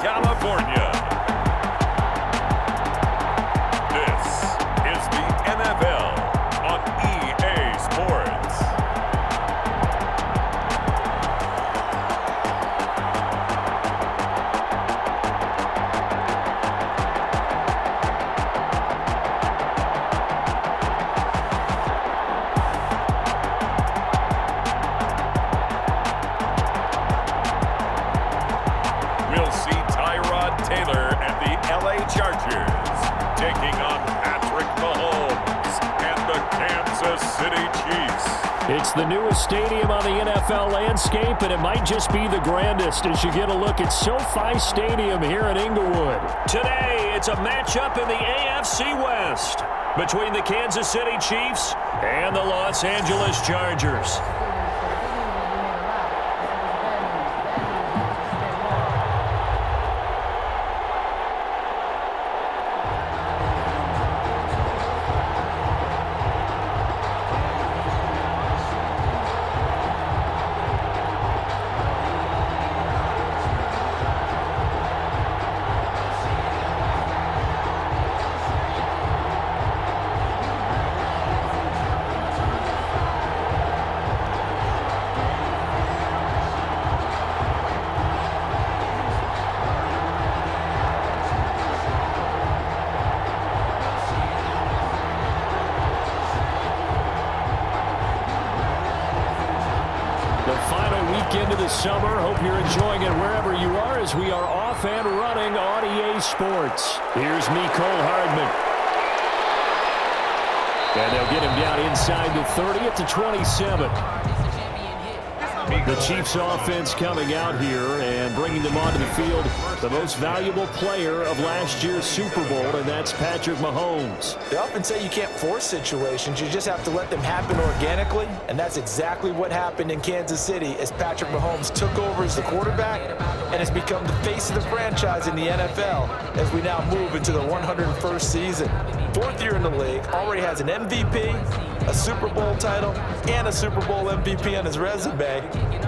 California. This is the NFL on EA Sports. We'll see Taylor and the LA Chargers taking on Patrick Mahomes and the Kansas City Chiefs. It's the newest stadium on the NFL landscape, and it might just be the grandest as you get a look at SoFi Stadium here in Inglewood. Today, it's a matchup in the AFC West between the Kansas City Chiefs and the Los Angeles Chargers. Into the summer. Hope you're enjoying it wherever you are as we are off and running on EA Sports. Here's Mecole Hardman. And they'll get him down inside the 30 at the 27. The Chiefs offense coming out here and bringing them onto the field. The most valuable player of last year's Super Bowl, and that's Patrick Mahomes. They often say you can't force situations. You just have to let them happen organically, and that's exactly what happened in Kansas City as Patrick Mahomes took over as the quarterback and has become the face of the franchise in the NFL as we now move into the 101st season. Fourth year in the league, already has an MVP, a Super Bowl title, and a Super Bowl MVP on his resume.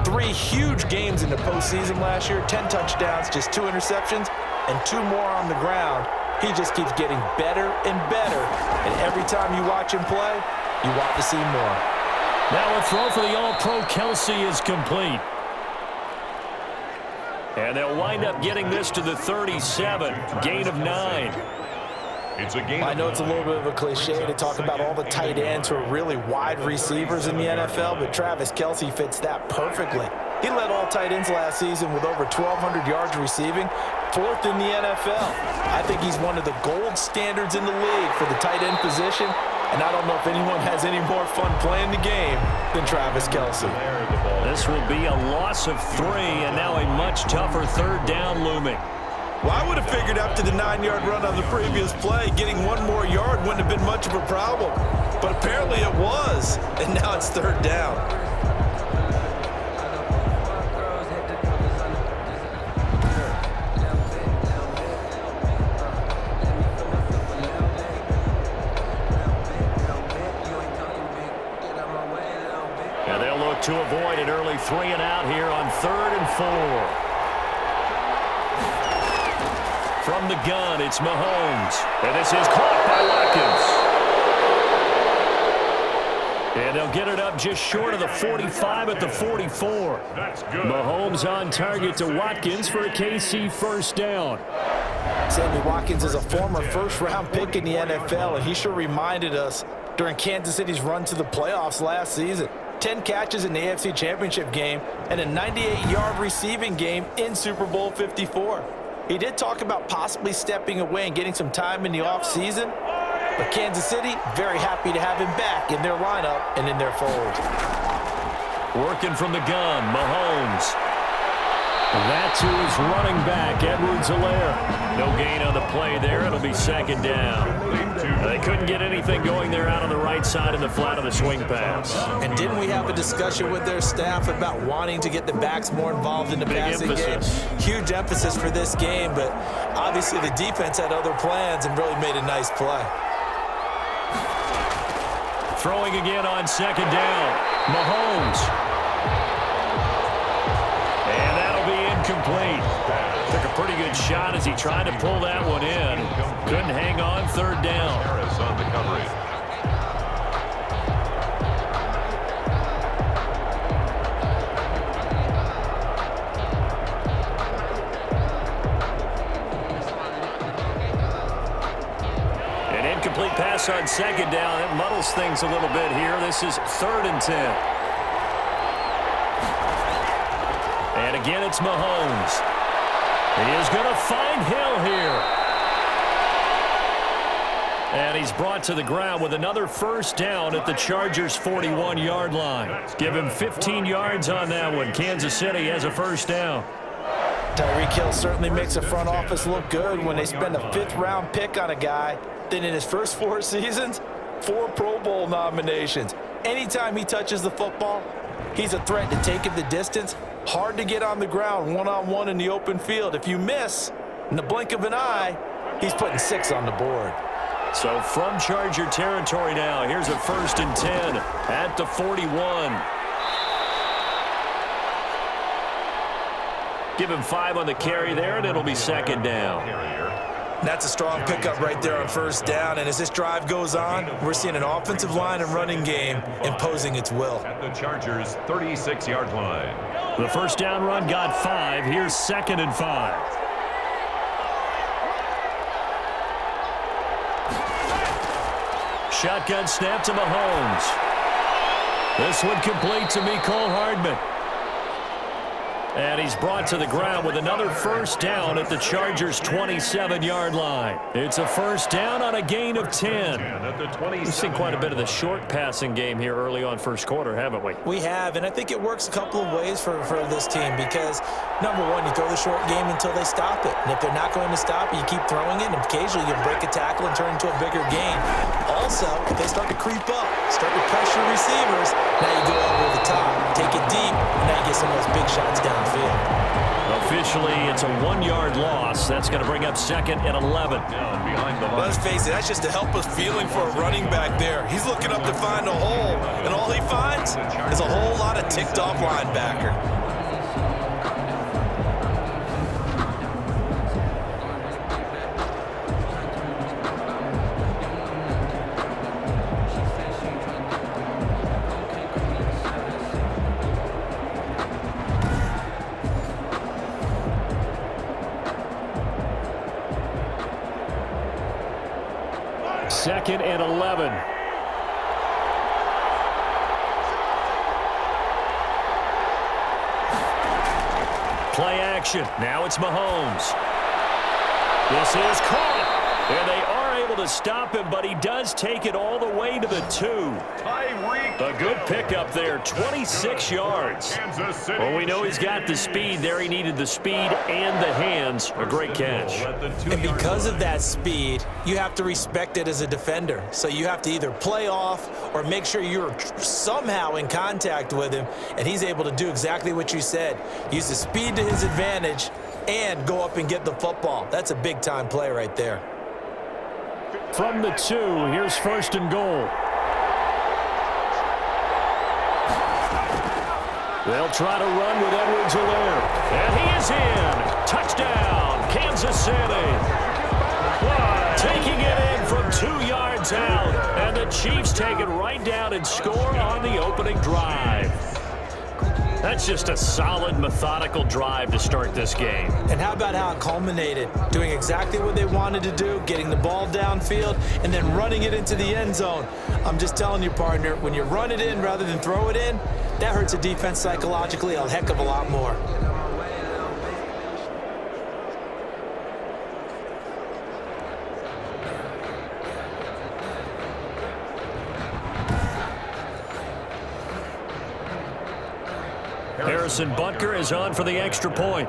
3 huge games in the postseason last year, 10 touchdowns, just 2 interceptions, and 2 more on the ground. He just keeps getting better and better, and every time you watch him play, you want to see more. Now a throw for the All-Pro Kelce is complete. And they'll wind up getting this to the 37, gain of 9. I know it's a little bit of a cliche to talk about all the tight ends who are really wide receivers in the NFL, but Travis Kelce fits that perfectly. He led all tight ends last season with over 1,200 yards receiving, 4th in the NFL. I think he's one of the gold standards in the league for the tight end position, and I don't know if anyone has any more fun playing the game than Travis Kelce. This will be a loss of 3, and now a much tougher 3rd down looming. Well, I would have figured after the 9-yard run on the previous play, getting 1 more yard wouldn't have been much of a problem. But apparently it was, and now it's 3rd down. And they'll look to avoid an early 3 and out here on 3rd and 4. From the gun, it's Mahomes. And this is caught by Watkins. And they'll get it up just short of the 45 at the 44. That's good. Mahomes on target to Watkins for a KC first down. Sammy Watkins is a former first-round pick in the NFL, and he sure reminded us during Kansas City's run to the playoffs last season. 10 catches in the AFC Championship game and a 98-yard receiving game in Super Bowl 54. He did talk about possibly stepping away and getting some time in the offseason, but Kansas City very happy to have him back in their lineup and in their fold. Working from the gun, Mahomes. That to his running back, Edwards-Helaire. No gain on the play there. It'll be 2nd down. They couldn't get anything going there out on the right side in the flat of the swing pass. And didn't we have a discussion with their staff about wanting to get the backs more involved in the passing game? Huge emphasis for this game, but obviously the defense had other plans and really made a nice play. Throwing again on 2nd down. Mahomes. And that'll be incomplete. Took a pretty good Good shot as he tried to pull that one in. Couldn't hang on, third down. Harris on the coverage. Incomplete pass on second down. It muddles things a little bit here. This is 3rd and 10. And again, it's Mahomes. He is going to find Hill here. And he's brought to the ground with another first down at the Chargers' 41-yard line. Give him 15 yards on that one. Kansas City has a first down. Tyreek Hill certainly makes the front office look good when they spend a 5th-round pick on a guy. Then in his first 4 seasons, 4 Pro Bowl nominations. Anytime he touches the football, he's a threat to take it the distance. Hard to get on the ground one-on-one in the open field. If you miss, in the blink of an eye, he's putting 6 on the board. So from Charger territory now, here's a 1st and 10 at the 41. Give him 5 on the carry there, and it'll be 2nd down. That's a strong pickup right there on first down. And as this drive goes on, we're seeing an offensive line and running game imposing its will. At the Chargers' 36-yard line. The first down run got 5. Here's 2nd and 5. Shotgun snap to Mahomes. This one complete to Mecole Hardman. And he's brought to the ground with another first down at the Chargers' 27-yard line. It's a first down on a gain of 10. We've seen quite a bit of the short passing game here early on first quarter, haven't we? We have, and I think it works a couple of ways for this team because, number one, you throw the short game until they stop it. And if they're not going to stop it, you keep throwing it, and occasionally you break a tackle and turn into a bigger gain. Also, if they start to creep up, start to pressure receivers, now you go over the top, take it deep, and now you get some of those big shots downfield. Officially, it's a 1-yard loss. That's going to bring up 2nd and 11. Let's face it, that's just a helpless feeling for a running back there. He's looking up to find a hole, and all he finds is a whole lot of ticked-off linebacker. Second and 11. Play action. Now it's Mahomes. This is caught. And they are able to stop him, but he does take it all the way to the 2. Tyreek. A good pickup there, 26 yards. Well, we know he's got the speed there. He needed the speed and the hands. A great catch. And because of that speed, you have to respect it as a defender. So you have to either play off or make sure you're somehow in contact with him, and he's able to do exactly what you said. Use the speed to his advantage and go up and get the football. That's a big-time play right there. From the 2, here's 1st and goal. They'll try to run with Edwards-Helaire. And he is in. Touchdown, Kansas City. Taking it in from 2 yards out. And the Chiefs take it right down and score on the opening drive. That's just a solid, methodical drive to start this game. And how about how it culminated? Doing exactly what they wanted to do, getting the ball downfield, and then running it into the end zone. I'm just telling you, partner, when you run it in rather than throw it in, that hurts a defense psychologically a heck of a lot more. Harrison Butker is on for the extra point.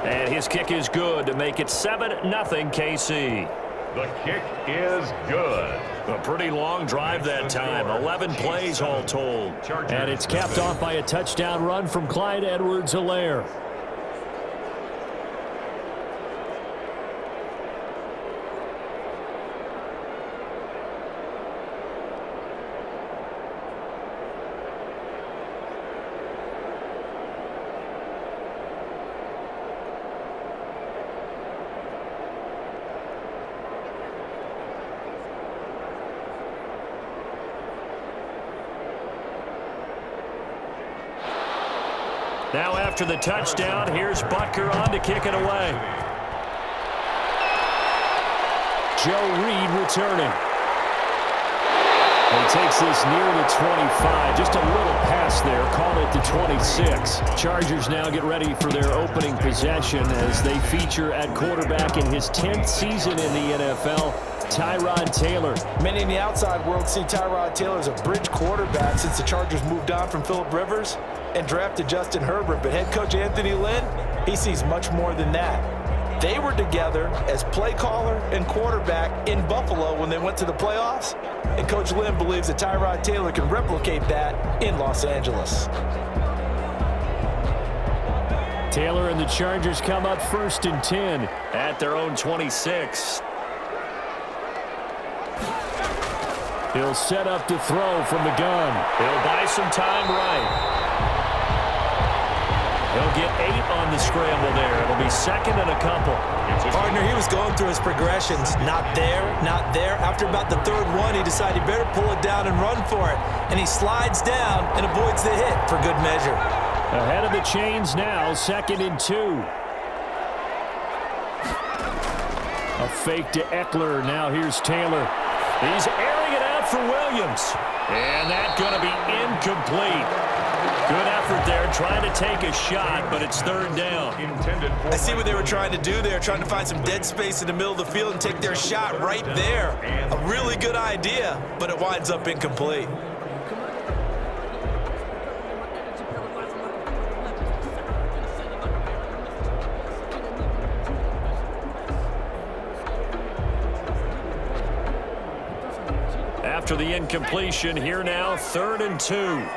And his kick is good to make it 7-0 KC. The kick is good. A pretty long drive that time. 11 plays all told. And it's capped off by a touchdown run from Clyde Edwards-Helaire. Now after the touchdown, here's Butker on to kick it away. Joe Reed returning. He takes this near the 25. Just a little pass there. Call it the 26. Chargers now get ready for their opening possession as they feature at quarterback in his 10th season in the NFL, Tyrod Taylor. Many in the outside world see Tyrod Taylor as a bridge quarterback since the Chargers moved on from Phillip Rivers and drafted Justin Herbert. But head coach Anthony Lynn, he sees much more than that. They were together as play caller and quarterback in Buffalo when they went to the playoffs, and Coach Lynn believes that Tyrod Taylor can replicate that in Los Angeles. Taylor and the Chargers come up 1st and 10 at their own 26. He'll set up to throw from the gun. He'll buy some time right. He'll get 8 on the scramble there. It'll be 2nd and a couple. Partner, he was going through his progressions. Not there, not there. After about the 3rd one, he decided he better pull it down and run for it. And he slides down and avoids the hit for good measure. Ahead of the chains now, 2nd and 2. A fake to Eckler. Now here's Taylor. He's airing it out for Williams. And that's going to be incomplete. Good effort there, trying to take a shot, but it's 3rd down. I see what they were trying to do there, trying to find some dead space in the middle of the field and take their shot right there. A really good idea, but it winds up incomplete. After the incompletion, here now, 3rd and 2.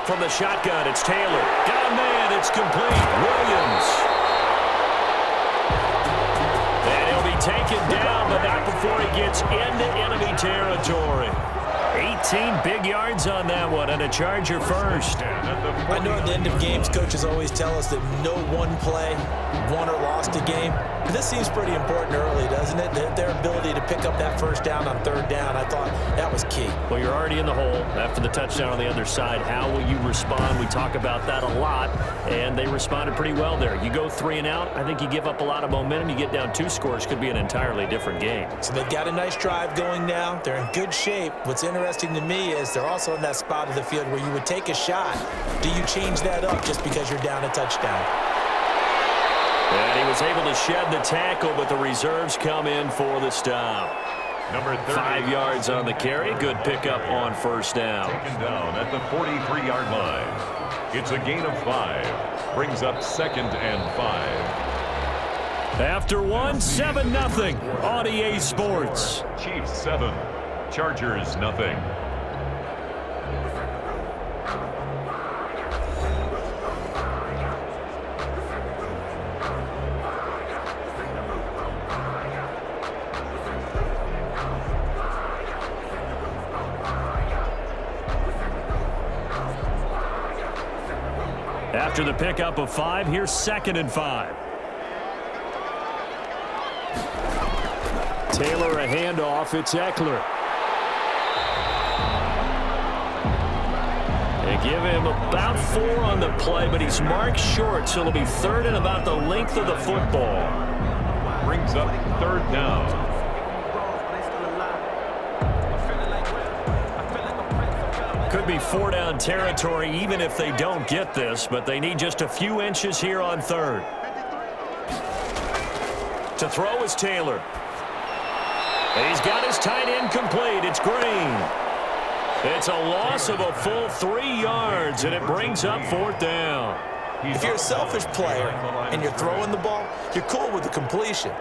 From the shotgun, it's Taylor. Got a man, it's complete. Williams. And he'll be taken down, but not before he gets into enemy territory. 18 big yards on that one, and a Charger first. I know at the end of games, coaches always tell us that no one play won or lost a game. But this seems pretty important early, doesn't it? Their ability to pick up that 1st down on 3rd down, I thought that was key. Well, you're already in the hole after the touchdown on the other side. How will you respond? We talk about that a lot, and they responded pretty well there. You go 3 and out, I think you give up a lot of momentum. You get down 2 scores, could be an entirely different game. So they've got a nice drive going now. They're in good shape. What's interesting to me is they're also in that spot of the field where you would take a shot. Do you change that up just because you're down a touchdown? And he was able to shed the tackle, but the reserves come in for the stop. Number 30. 5 yards on the carry. Good pickup on 1st down. Taken down at the 43-yard line. It's a gain of 5. Brings up 2nd and 5. After 1, 7-0 on EA Sports. Chiefs 7. Chargers nothing. After the pickup of 5, here's 2nd and 5. Taylor a handoff. It's Eckler. They give him about 4 on the play, but he's marked short, so it'll be 3rd and about the length of the football. Brings up 3rd down. Could be 4-down territory even if they don't get this, but they need just a few inches here on 3rd. To throw is Taylor. And he's got his tight end complete. It's Green. It's a loss of a full 3 yards, and it brings up 4th down. If you're a selfish player and you're throwing the ball, you're cool with the completion.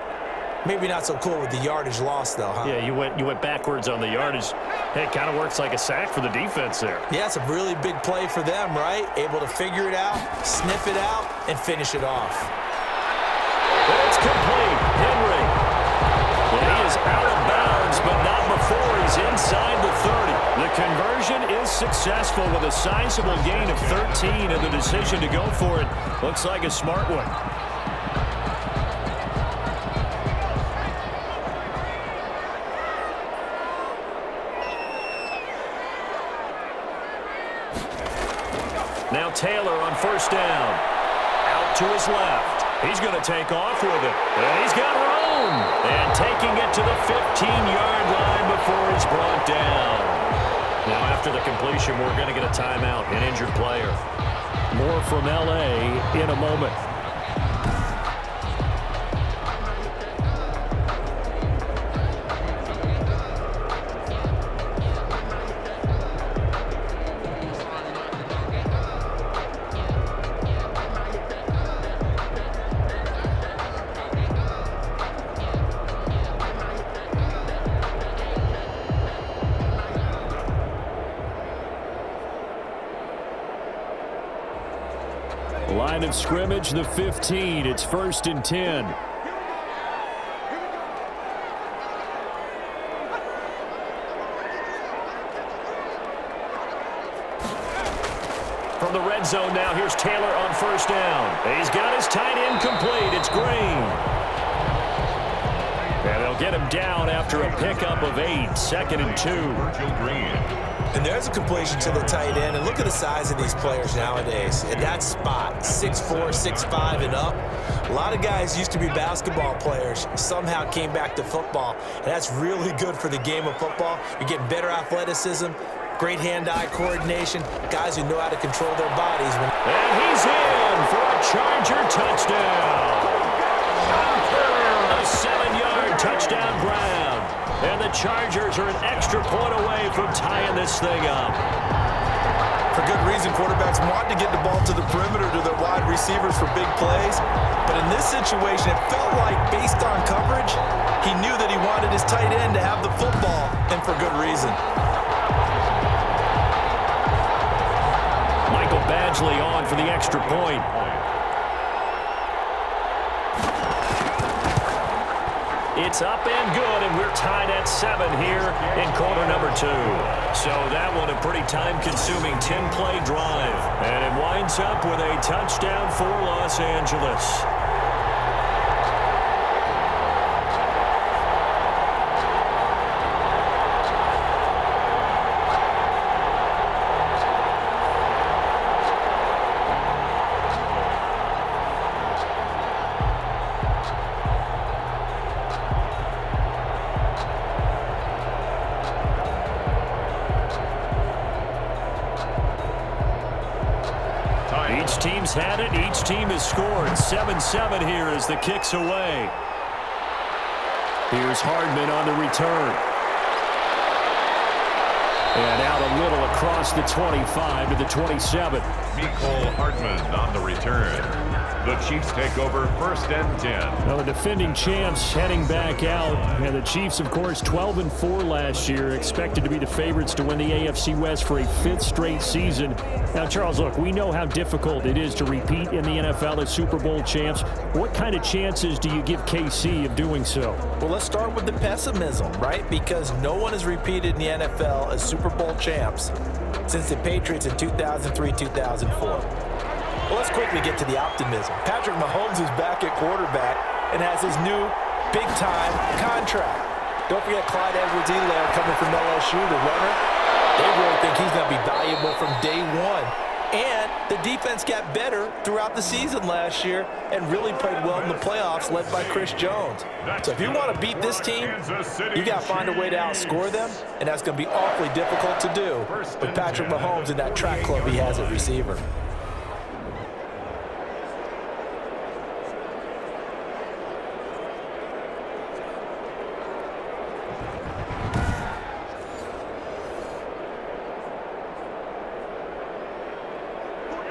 Maybe not so cool with the yardage loss, though, huh? Yeah, you went backwards on the yardage. Hey, it kind of works like a sack for the defense there. Yeah, it's a really big play for them, right? Able to figure it out, sniff it out, and finish it off. It's complete. Henry. And he is out of bounds, but not before he's inside the 30. The conversion is successful with a sizable gain of 13, and the decision to go for it looks like a smart one. Now Taylor on first down. Out to his left. He's going to take off with it. And he's got room. And taking it to the 15-yard line before he's brought down. Now after the completion, we're going to get a timeout, an injured player. More from L.A. in a moment. Line of scrimmage, the 15. It's 1st and 10. From the red zone now, here's Taylor on first down. He's got his tight end complete. It's Green. And they'll get him down after a pickup of 8. 2nd and 2. And there's a completion to the tight end. And look at the size of these players nowadays. In that spot, 6'4", 6'5", and up. A lot of guys used to be basketball players, somehow came back to football. And that's really good for the game of football. You're getting better athleticism, great hand-eye coordination, guys who know how to control their bodies. And he's in for a Charger touchdown. A 7-yard touchdown ground. And the Chargers are an extra point away from tying this thing up. For good reason, quarterbacks want to get the ball to the perimeter to their wide receivers for big plays. But in this situation, it felt like, based on coverage, he knew that he wanted his tight end to have the football, and for good reason. Michael Badgley on for the extra point. It's up and good, and we're tied at 7 here in quarter number 2. So that one a pretty time-consuming 10-play drive. And it winds up with a touchdown for Los Angeles. Each team's had it. Each team has scored. 7-7 here as the kick's away. Here's Hardman on the return. And out a little across the 25 to the 27. Mecole Hardman on the return. The Chiefs take over 1st and 10. Well, the defending champs heading back out. And the Chiefs, of course, 12-4 last year, expected to be the favorites to win the AFC West for a 5th straight season. Now, Charles, look, we know how difficult it is to repeat in the NFL as Super Bowl champs. What kind of chances do you give KC of doing so? Well, let's start with the pessimism, right? Because no one has repeated in the NFL as Super Bowl champs since the Patriots in 2003-2004. Well, let's quickly get to the optimism. Patrick Mahomes is back at quarterback and has his new big-time contract. Don't forget Clyde Edwards-Helaire coming from LSU, the runner. They really think he's going to be valuable from day one. And the defense got better throughout the season last year and really played well in the playoffs, led by Chris Jones. So if you want to beat this team, you got to find a way to outscore them, and that's going to be awfully difficult to do with Patrick Mahomes and that track club he has at receiver.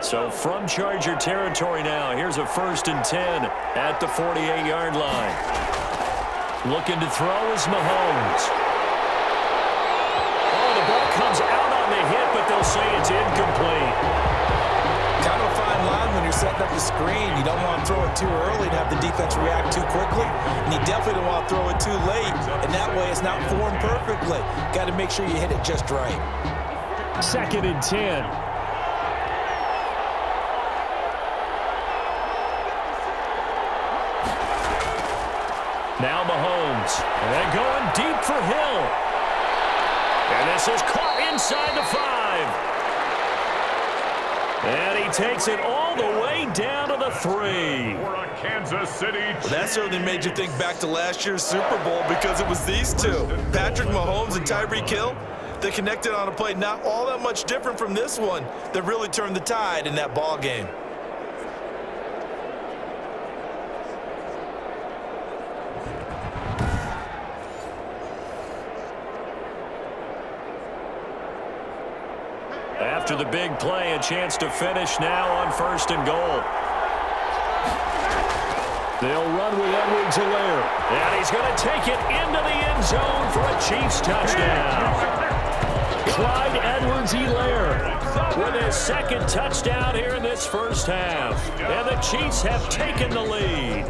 So from Charger territory now, here's a 1st and 10 at the 48-yard line. Looking to throw is Mahomes. Oh, the ball comes out on the hit, but they'll say it's incomplete. Kind of a fine line when you're setting up the screen. You don't want to throw it too early and have the defense react too quickly. And you definitely don't want to throw it too late. And that way it's not formed perfectly. Got to make sure you hit it just right. 2nd and 10. Now Mahomes, and going deep for Hill. And this is caught inside the 5. And he takes it all the way down to the 3. For a Kansas City Chiefs. Well, that certainly made you think back to last year's Super Bowl because it was these two, Patrick Mahomes and Tyreek Hill. They connected on a play not all that much different from this one that really turned the tide in that ball game. After the big play, a chance to finish now on 1st and goal. They'll run with Edwards-Helaire. And he's going to take it into the end zone for a Chiefs touchdown. Clyde Edwards-Helaire with his 2nd touchdown here in this first half. And the Chiefs have taken the lead.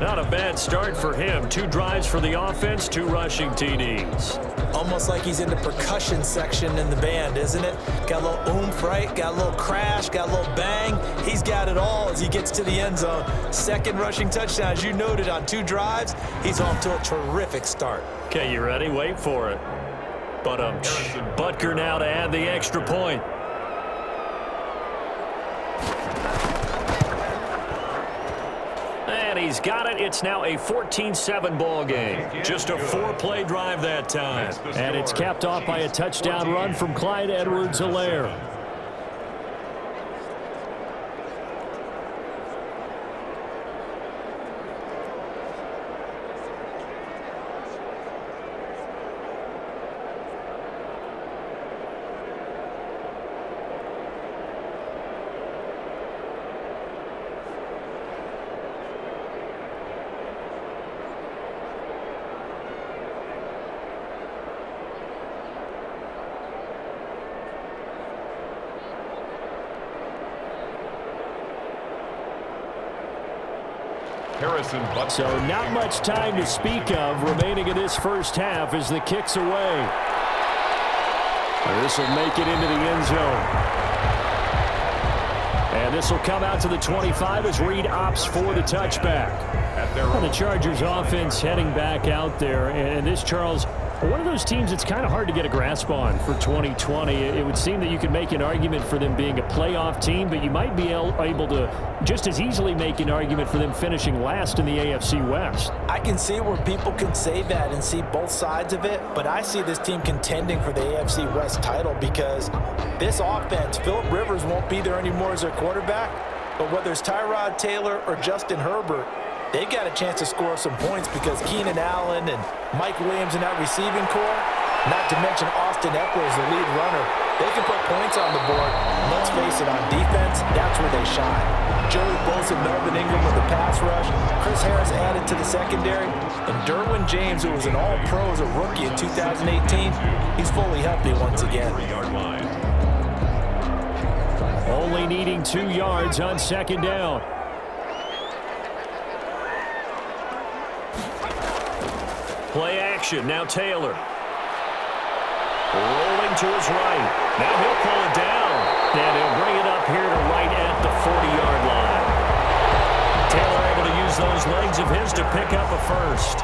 Not a bad start for him. 2 drives for the offense, 2 rushing TDs. Almost like he's in the percussion section in the band, isn't it? Got a little oomph, right? Got a little crash, got a little bang. He's got it all as he gets to the end zone. 2nd rushing touchdown, as you noted, on 2 drives. He's off to a terrific start. Okay, you ready? Wait for it. But Butker now to add the extra point. And he's got it. It's now a 14-7 ball game. Just a 4-play drive that time. And it's capped off by a touchdown run from Clyde Edwards-Helaire. So not much time to speak of remaining in this first half as the kick's away. This will make it into the end zone. And this will come out to the 25 as Reed opts for the touchback. And the Chargers offense heading back out there. And this, Charles, one of those teams that's kind of hard to get a grasp on for 2020. It would seem that you could make an argument for them being a playoff team, but you might be able to just as easily make an argument for them finishing last in the AFC West. I can see where people can say that and see both sides of it, but I see this team contending for the AFC West title because this offense, Phillip Rivers won't be there anymore as their quarterback, but whether it's Tyrod Taylor or Justin Herbert, they've got a chance to score some points because Keenan Allen and Mike Williams in that receiving core, not to mention Austin Eckler as the lead runner, they can put points on the board. Let's face it, on defense, that's where they shine. Joey Bosa, Melvin Ingram with the pass rush, Chris Harris added to the secondary, and Derwin James, who was an all-pro as a rookie in 2018, he's fully healthy once again. Only needing 2 yards on 2nd down. Play action. Now Taylor. Rolling to his right. Now he'll pull it down. And he'll bring it up here to right at the 40-yard line. Taylor able to use those legs of his to pick up a first.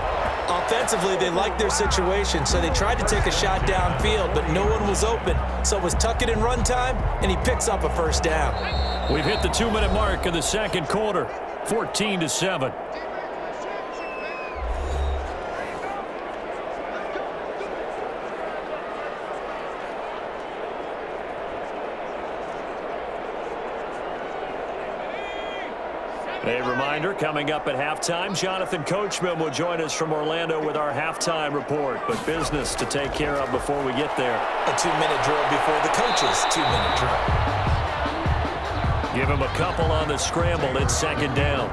Offensively, they liked their situation, so they tried to take a shot downfield, but no one was open. So it was tuck it in run time, and he picks up a first down. We've hit the 2-minute mark of the 2nd quarter. 14-7. A reminder, coming up at halftime, Jonathan Coachman will join us from Orlando with our halftime report. But business to take care of before we get there. A 2-minute drill before the coach's 2-minute drill. Give him a couple on the scramble. It's 2nd down.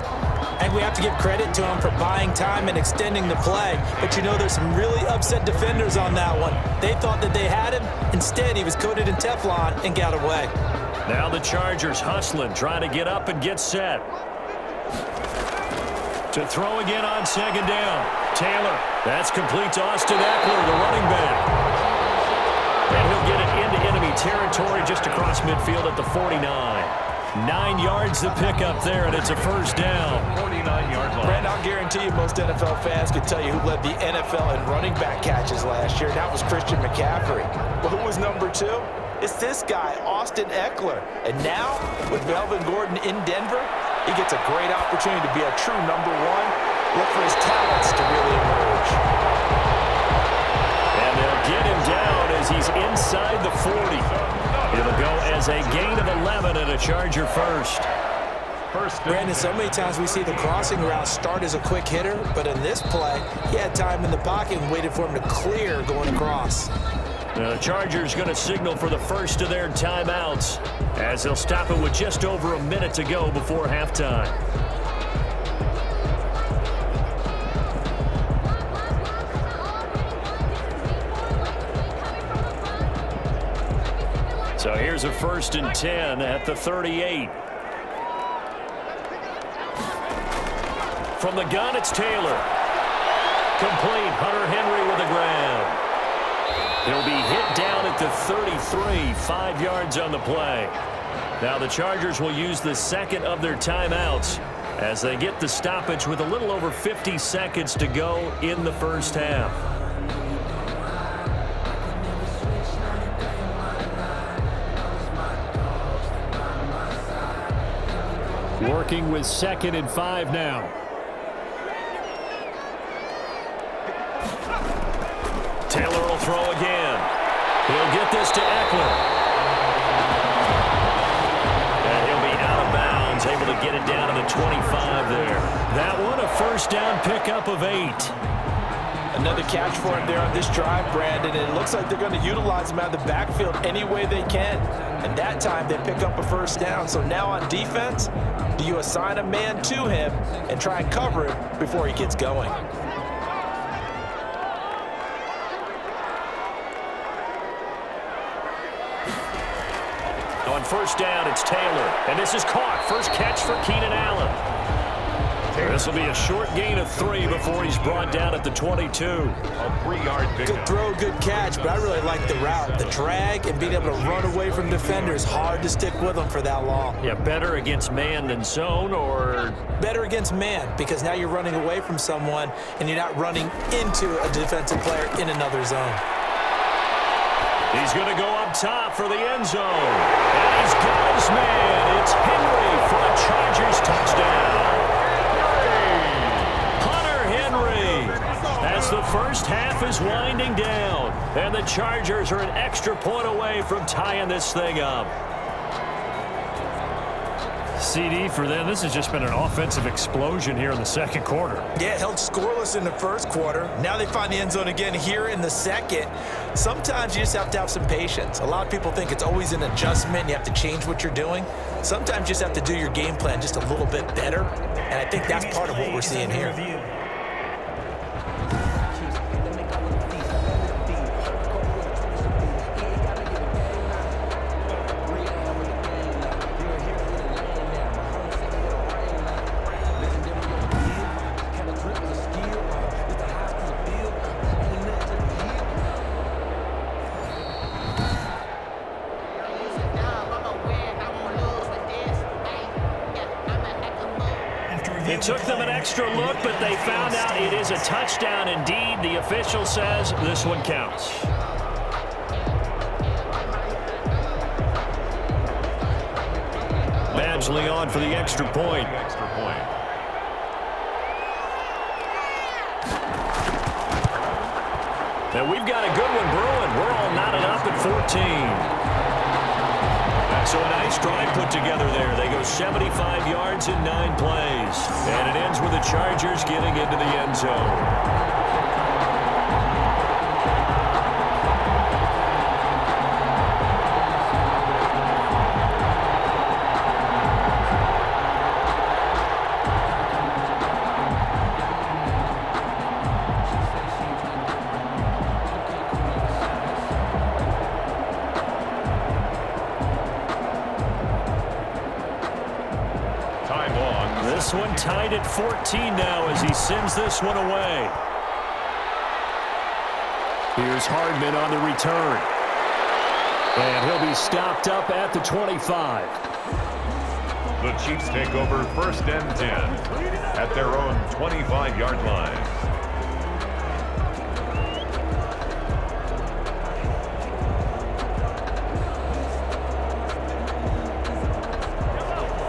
And we have to give credit to him for buying time and extending the play. But you know, there's some really upset defenders on that one. They thought that they had him. Instead, he was coated in Teflon and got away. Now the Chargers hustling, trying to get up and get set. To throw again on 2nd down. Taylor. That's complete to Austin Eckler, the running back. And he'll get it into enemy territory just across midfield at the 49. 9 yards to pick up there, and it's a first down. 49-yard line. Brand, I'll guarantee you most NFL fans can tell you who led the NFL in running back catches last year. That was Christian McCaffrey. But who was number 2? It's this guy, Austin Eckler. And now, with Melvin Gordon in Denver, he gets a great opportunity to be a true number one. Look for his talents to really emerge. And they'll get him down as he's inside the 40. It'll go as a gain of 11 and a Charger first. Brandon, so many times we see the crossing route start as a quick hitter, but in this play, he had time in the pocket and waited for him to clear going across. The Chargers going to signal for the first of their timeouts as they'll stop it with just over a minute to go before halftime. So here's a 1st and 10 at the 38. From the gun, it's Taylor. Complete. Hunter Henry with the grab. He'll be hit down at the 33, 5 yards on the play. Now the Chargers will use the second of their timeouts as they get the stoppage with a little over 50 seconds to go in the first half. Working with 2nd and 5 now. Taylor will throw again. He'll get this to Eckler. And he'll be out of bounds, able to get it down to the 25 there. That one a first down pickup of 8. Another catch for him there on this drive, Brandon, and it looks like they're going to utilize him out of the backfield any way they can. And that time they pick up a first down. So now on defense, do you assign a man to him and try and cover him before he gets going? On first down, it's Taylor. And this is caught. First catch for Keenan Allen. This will be a short gain of 3 before he's brought down at the 22. A 3-yard pickup. Good throw, good catch, but I really like the route. The drag and being able to run away from defenders, hard to stick with them for that long. Yeah, better against man than zone, or? Better against man, because now you're running away from someone and you're not running into a defensive player in another zone. He's going to go up top for the end zone. And he's got his man. It's Henry for a Chargers touchdown. Hunter Henry. As the first half is winding down. And the Chargers are an extra point away from tying this thing up. CD for them. This has just been an offensive explosion here in the second quarter. Yeah, held scoreless in the first quarter. Now they find the end zone again here in the second. Sometimes you just have to have some patience. A lot of people think it's always an adjustment. You have to change what you're doing. Sometimes you just have to do your game plan just a little bit better. And I think that's part of what we're seeing here. It took them an extra look, but they found out it is a touchdown indeed. The official says this one counts. Badgley on for the extra point. And we've got a good one brewing. We're all knotted up at 14. So a nice drive put together there. They go 75 yards in 9 plays. And it ends with the Chargers getting into the end zone. This one tied at 14 now as he sends this one away. Here's Hardman on the return. And he'll be stopped up at the 25. The Chiefs take over 1st and 10 at their own 25-yard line.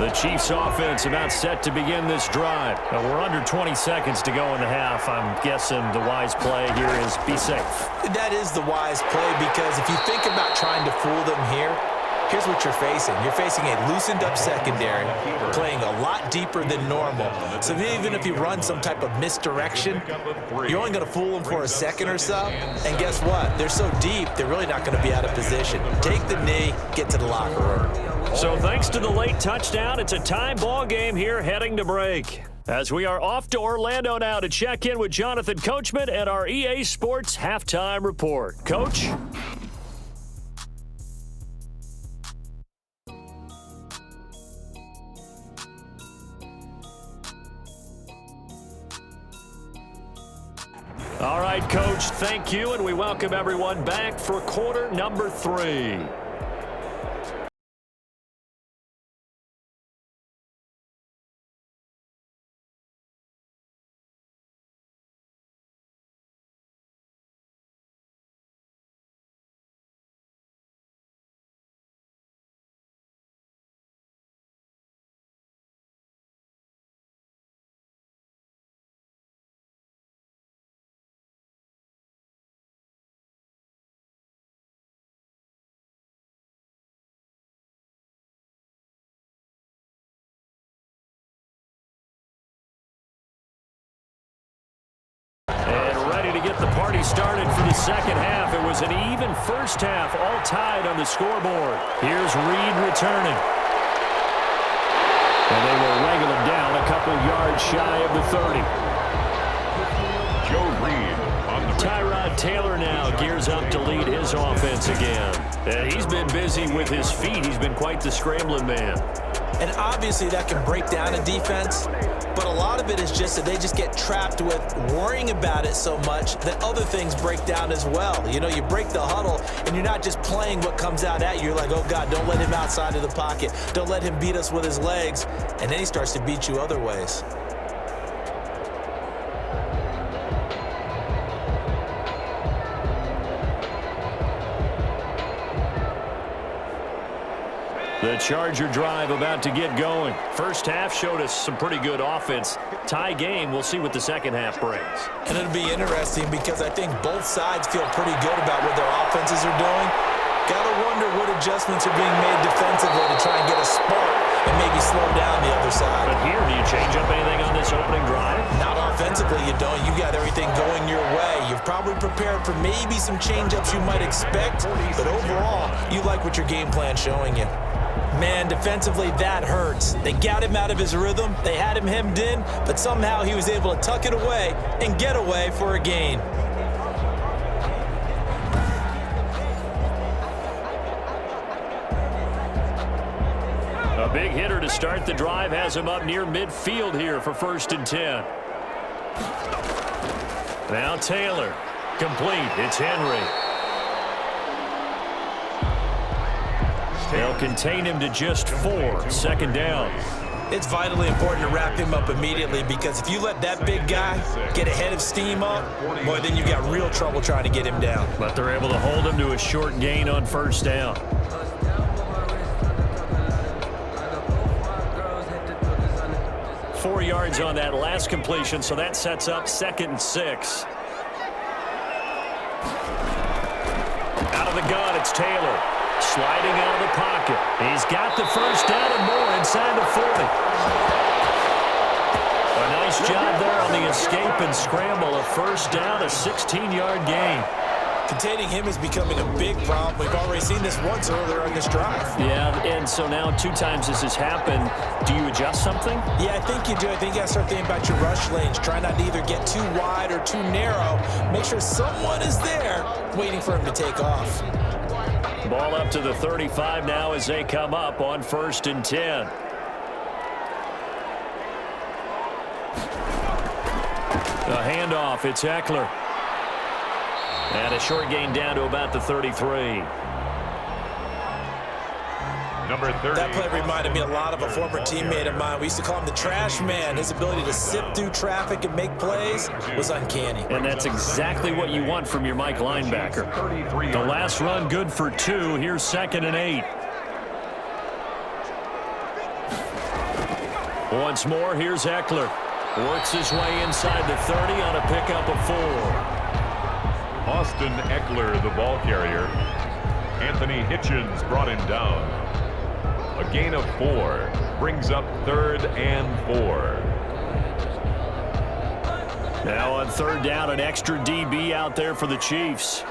The Chiefs offense about set to begin this drive. Now, we're under 20 seconds to go in the half. I'm guessing the wise play here is be safe. That is the wise play, because if you think about trying to fool them here, here's what you're facing. You're facing a loosened up secondary, playing a lot deeper than normal. So even if you run some type of misdirection, you're only going to fool them for a second or so. And guess what? They're so deep, they're really not going to be out of position. Take the knee, get to the locker room. So thanks to the late touchdown, it's a tie ball game here heading to break. As we are off to Orlando now to check in with Jonathan Coachman and our EA Sports Halftime Report. Coach? All right, Coach, thank you, and we welcome everyone back for quarter number 3. To get the party started for the second half. It was an even first half, all tied on the scoreboard. Here's Reed returning. And they will wrangle him down a couple yards shy of the 30. Joe Reed on the Tyrod Taylor now gears up to lead his offense again. And he's been busy with his feet. He's been quite the scrambling man. And obviously that can break down a defense, but a lot of it is just that they just get trapped with worrying about it so much that other things break down as well. You know, you break the huddle, and you're not just playing what comes out at you. You're like, oh, God, don't let him outside of the pocket. Don't let him beat us with his legs. And then he starts to beat you other ways. The Charger drive about to get going. First half showed us some pretty good offense. Tie game, we'll see what the second half brings. And it'll be interesting because I think both sides feel pretty good about what their offenses are doing. Gotta wonder what adjustments are being made defensively to try and get a spark and maybe slow down the other side. But here, do you change up anything on this opening drive? Not offensively, you don't. You got everything going your way. You've probably prepared for maybe some change-ups you might expect, but overall, you like what your game plan's showing you. Man, defensively, that hurts. They got him out of his rhythm. They had him hemmed in, but somehow he was able to tuck it away and get away for a gain. A big hitter to start the drive has him up near midfield here for 1st and 10. Now Taylor. Complete. It's Henry. They'll contain him to just 4. 2nd down. It's vitally important to wrap him up immediately because if you let that big guy get a head of steam up, boy, then you've got real trouble trying to get him down. But they're able to hold him to a short gain on 1st down. Four yards on that last completion, so that sets up 2nd and 6. Out of the gun, it's Taylor. Sliding out of the pocket. He's got the 1st down and more inside the 40. A nice job there on the escape and scramble. A 1st down, a 16-yard gain. Containing him is becoming a big problem. We've already seen this once earlier in this drive. Yeah, and so now 2 times this has happened. Do you adjust something? Yeah, I think you do. I think you got to start thinking about your rush lanes. Try not to either get too wide or too narrow. Make sure someone is there waiting for him to take off. Ball up to the 35 now as they come up on 1st and 10. The handoff, it's Eckler. And a short gain down to about the 33. Number 30. That play reminded me a lot of a former teammate of mine. We used to call him the trash man. His ability to sift through traffic and make plays was uncanny. And that's exactly what you want from your Mike linebacker. The last run good for 2. Here's 2nd and 8. Once more, here's Eckler. Works his way inside the 30 on a pickup of 4. Austin Eckler, the ball carrier. Anthony Hitchens brought him down. A gain of 4 brings up 3rd and 4. Now on 3rd down, an extra DB out there for the Chiefs.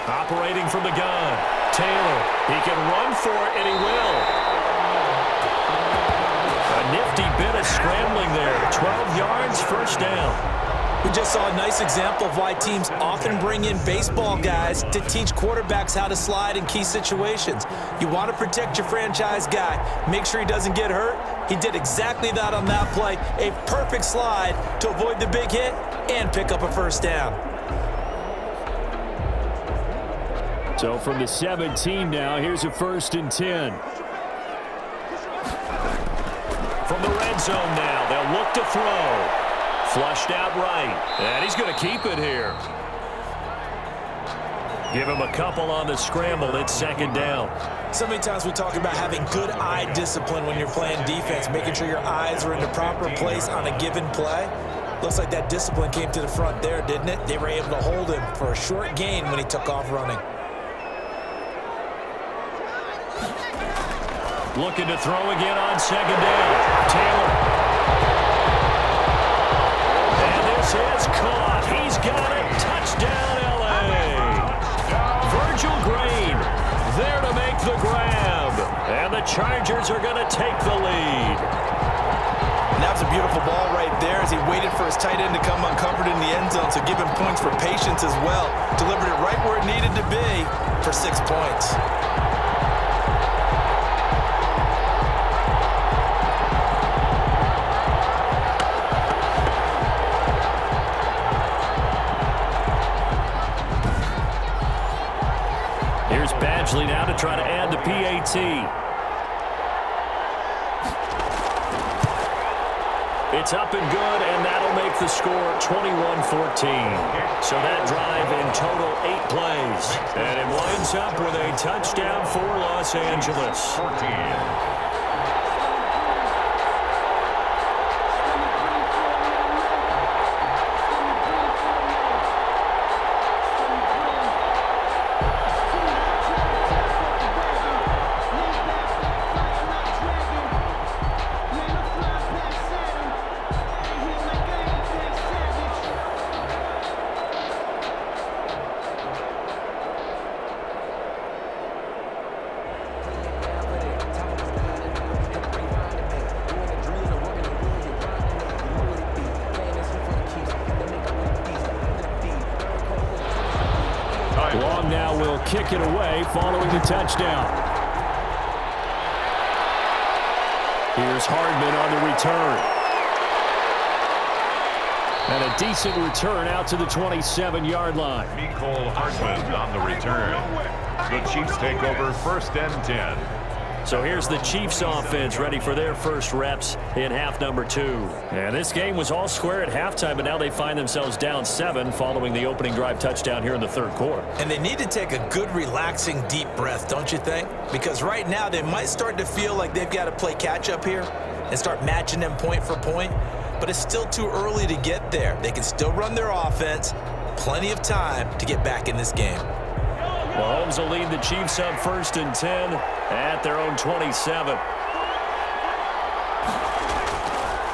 Operating from the gun. Taylor, he can run for it, and he will. A nifty bit of scrambling there. 12 yards, 1st down. We just saw a nice example of why teams often bring in baseball guys to teach quarterbacks how to slide in key situations. You want to protect your franchise guy. Make sure he doesn't get hurt. He did exactly that on that play. A perfect slide to avoid the big hit and pick up a 1st down. So from the 17 now, here's a 1st and 10. From the red zone now, they'll look to throw. Flushed out right, and he's going to keep it here. Give him a couple on the scramble. It's 2nd down. So many times we talk about having good eye discipline when you're playing defense, making sure your eyes are in the proper place on a given play. Looks like that discipline came to the front there, didn't it? They were able to hold him for a short gain when he took off running. Looking to throw again on 2nd down. Taylor. And this is caught. He's got it. Touchdown, L.A. Virgil Green there to make the grab. And the Chargers are going to take the lead. And that was a beautiful ball right there as he waited for his tight end to come uncovered in the end zone, so give him points for patience as well. Delivered it right where it needed to be for 6 points. Here's Badgley now to try to add the PAT. It's up and good, and that'll make the score 21-14. So that drive in total 8 plays. And it winds up with a touchdown for Los Angeles. 14. Long now will kick it away following the touchdown. Here's Hardman on the return. And a decent return out to the 27-yard line. Mecole Hardman on the return. The Chiefs take over 1st and 10. So here's the Chiefs offense ready for their first reps in half number 2. And this game was all square at halftime, but now they find themselves down 7 following the opening drive touchdown here in the 3rd quarter. And they need to take a good, relaxing, deep breath, don't you think? Because right now they might start to feel like they've got to play catch-up here and start matching them point for point. But it's still too early to get there. They can still run their offense. Plenty of time to get back in this game. Mahomes will lead the Chiefs up 1st and 10 at their own 27.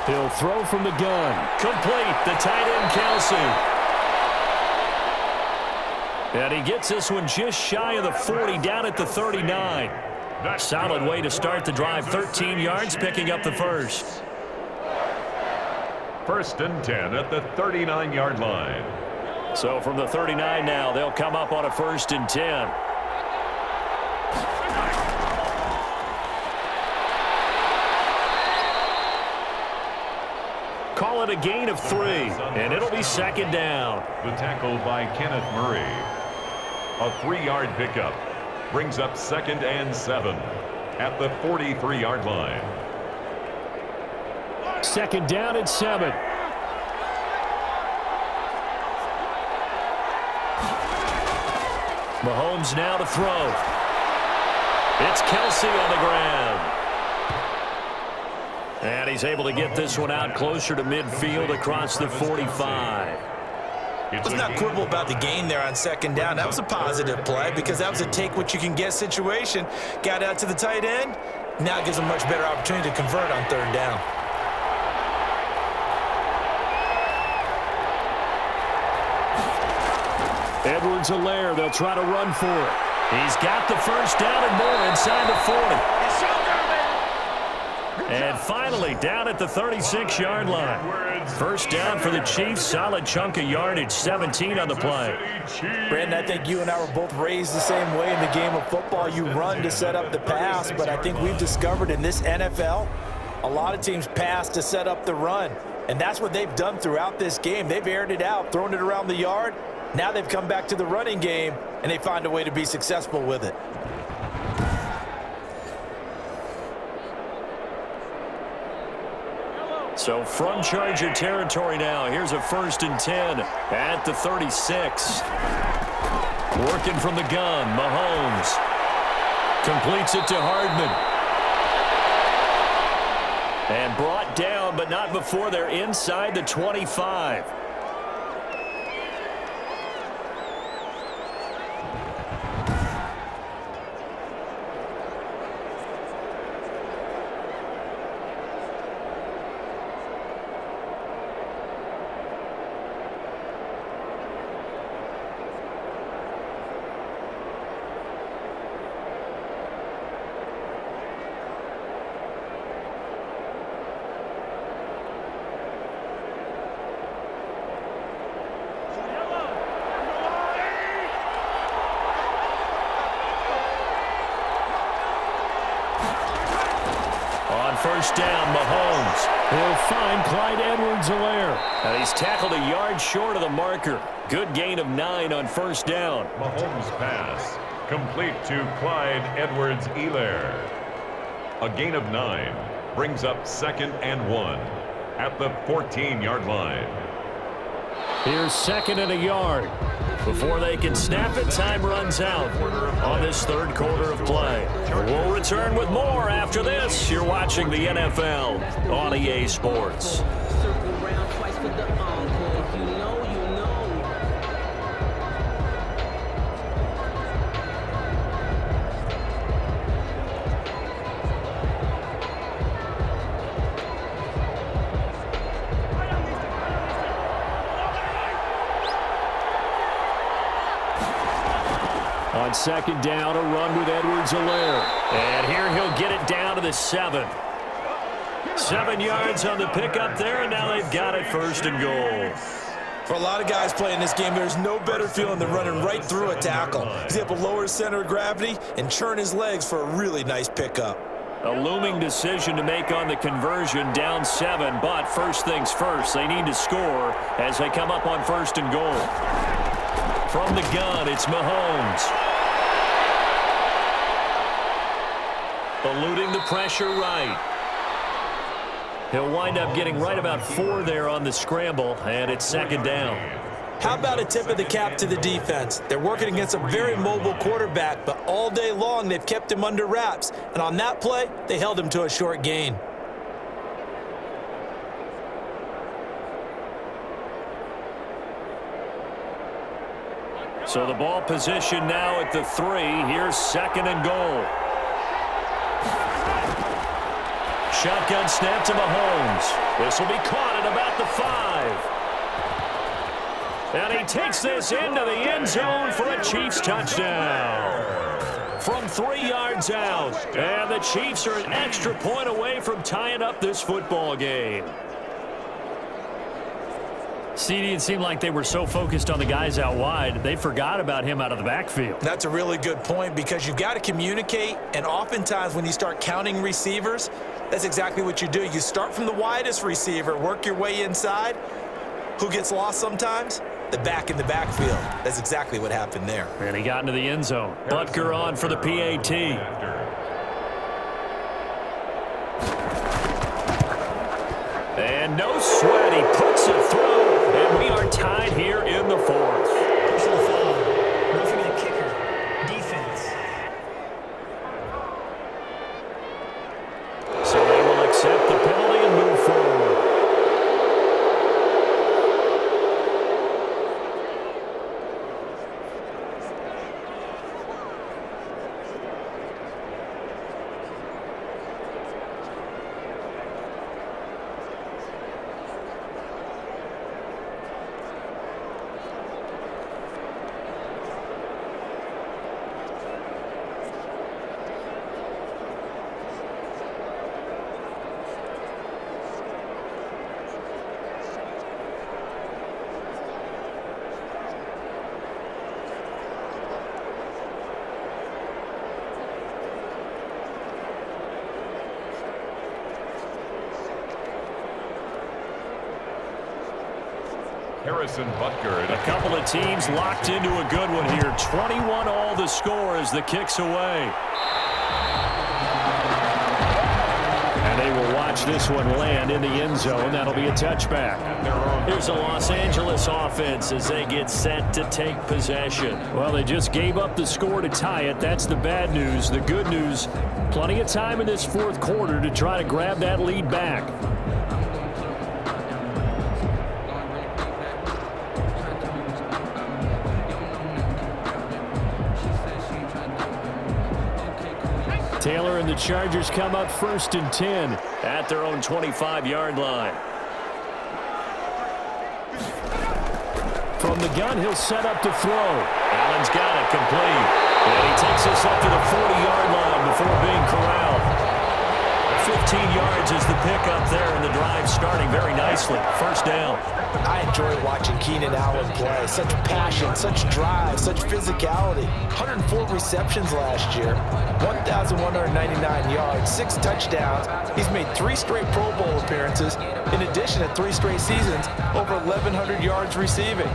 He'll throw from the gun. Complete. The tight end, Kelsey. And he gets this one just shy of the 40, down at the 39. Solid way to start the drive. 13 yards, picking up the first. 1st and 10 at the 39-yard line. So from the 39 now, they'll come up on a 1st and 10. Call it a gain of 3, and it'll be 2nd down. The tackle by Kenneth Murray. A 3-yard pickup brings up 2nd and 7 at the 43-yard line. 2nd down and 7. Mahomes now to throw. It's Kelsey on the ground. And he's able to get this one out closer to midfield across the 45. Let's not quibble about the gain there on second down. That was a positive play because that was a take-what-you-can-get situation. Got out to the tight end. Now it gives them a much better opportunity to convert on third down. Edwards-Helaire, they'll try to run for it. He's got the first down and more inside the 40. And finally, down at the 36-yard line. First down for the Chiefs. Solid chunk of yardage, 17 on the play. Brandon, I think you and I were both raised the same way in the game of football. You run to set up the pass, but I think we've discovered in this NFL, a lot of teams pass to set up the run. And that's what they've done throughout this game. They've aired it out, thrown it around the yard. Now they've come back to the running game, and they find a way to be successful with it. So from Charger territory now, here's a 1st and 10 at the 36. Working from the gun, Mahomes completes it to Hardman. And brought down, but not before they're inside the 25. First down, Mahomes. He'll find Clyde Edwards-Helaire. And he's tackled a yard short of the marker. Good gain of 9 on first down. Mahomes pass complete to Clyde Edwards-Helaire. A gain of 9 brings up 2nd and 1 at the 14-yard line. Here's 2nd and a yard. Before they can snap it, time runs out on this third quarter of play. We'll return with more after this. You're watching the NFL on EA Sports. On second down, a run with Edwards-Helaire. And here he'll get it down to the 7. 7 yards on the pickup there, and now they've got it 1st and goal. For a lot of guys playing this game, there's no better feeling than running right through a tackle. He's able to lower his center of gravity and churn his legs for a really nice pickup. A looming decision to make on the conversion, down 7, but first things first, they need to score as they come up on 1st and goal. From the gun, it's Mahomes. Eluding the pressure right. He'll wind up getting right about 4 there on the scramble, and it's 2nd down. How about a tip of the cap to the defense? They're working against a very mobile quarterback, but all day long they've kept him under wraps. And on that play, they held him to a short gain. So the ball position now at the 3. Here's 2nd and goal. Shotgun snap to Mahomes. This will be caught at about the 5. And he takes this into the end zone for a Chiefs touchdown. From 3 yards out. And the Chiefs are an extra point away from tying up this football game. CD, it seemed like they were so focused on the guys out wide, they forgot about him out of the backfield. That's a really good point because you've got to communicate, and oftentimes when you start counting receivers, that's exactly what you do. You start from the widest receiver, work your way inside. Who gets lost sometimes? The back in the backfield. That's exactly what happened there. And he got into the end zone. Butker on for the PAT. And no sweat. He puts it through. And we are tied here in the 4th. Personal foul. Roughing the kicker. Defense. Harrison Butker. A couple of teams locked into a good one here. 21 all the score as the kick's away. And they will watch this one land in the end zone. That'll be a touchback. Here's the Los Angeles offense as they get set to take possession. Well, they just gave up the score to tie it. That's the bad news. The good news, plenty of time in this fourth quarter to try to grab that lead back. Taylor and the Chargers come up 1st and 10 at their own 25-yard line. From the gun, he'll set up to throw. Allen's got it complete. And he takes this up to the 40-yard line before being corralled. 15 yards is the pickup there, and the drive starting very nicely. First down. I enjoy watching Keenan Allen play. Such passion, such drive, such physicality. 104 receptions last year, 1,199 yards, 6 touchdowns. He's made 3 straight Pro Bowl appearances, in addition to 3 straight seasons, over 1,100 yards receiving.